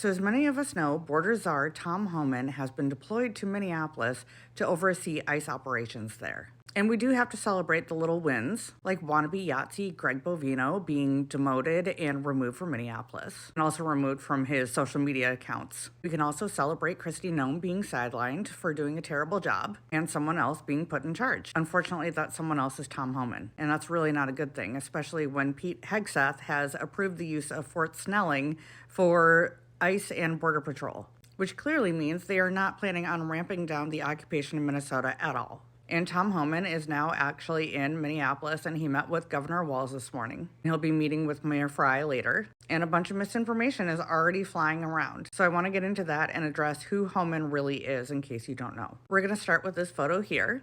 So as many of us know, border czar Tom Homan has been deployed to Minneapolis to oversee ICE operations there. And we do have to celebrate the little wins, like wannabe Yahtzee Greg Bovino being demoted and removed from Minneapolis, and also removed from his social media accounts. We can also celebrate Kristi Noem being sidelined for doing a terrible job, and someone else being put in charge. Unfortunately, that someone else is Tom Homan, and that's really not a good thing, especially when Pete Hegseth has approved the use of Fort Snelling for ICE and Border Patrol, which clearly means they are not planning on ramping down the occupation in Minnesota at all. And Tom Homan is now actually in Minneapolis, and he met with Governor Walz this morning. He'll be meeting with Mayor Frey later, and a bunch of misinformation is already flying around. So I want to get into that and address who Homan really is in case you don't know. We're going to start with this photo here,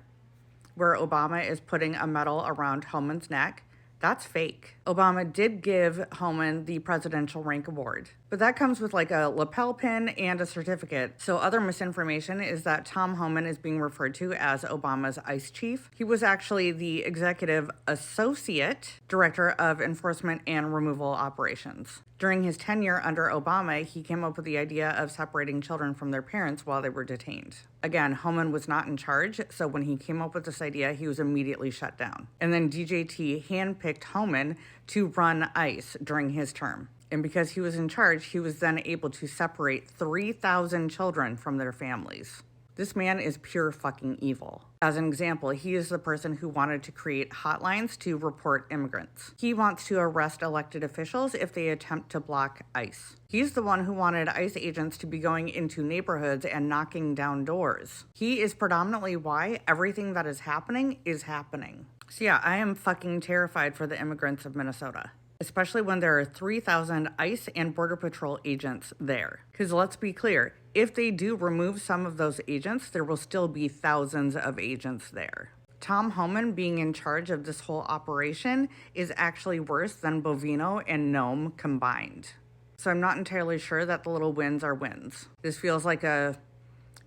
where Obama is putting a medal around Homan's neck. That's fake. Obama did give Homan the Presidential Rank Award, but that comes with like a lapel pin and a certificate. So other misinformation is that Tom Homan is being referred to as Obama's ICE chief. He was actually the executive associate director of enforcement and removal operations. During his tenure under Obama, he came up with the idea of separating children from their parents while they were detained. Again, Homan was not in charge, so when he came up with this idea, he was immediately shut down. And then DJT handpicked Homan to run ICE during his term. And because he was in charge, he was then able to separate 3,000 children from their families. This man is pure fucking evil. As an example, he is the person who wanted to create hotlines to report immigrants. He wants to arrest elected officials if they attempt to block ICE. He's the one who wanted ICE agents to be going into neighborhoods and knocking down doors. He is predominantly why everything that is happening is happening. So yeah, I am fucking terrified for the immigrants of Minnesota, especially when there are 3,000 ICE and Border Patrol agents there. Because let's be clear, if they do remove some of those agents, there will still be thousands of agents there. Tom Homan being in charge of this whole operation is actually worse than Bovino and Noem combined. So I'm not entirely sure that the little wins are wins. This feels like a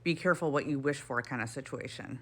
be careful what you wish for kind of situation.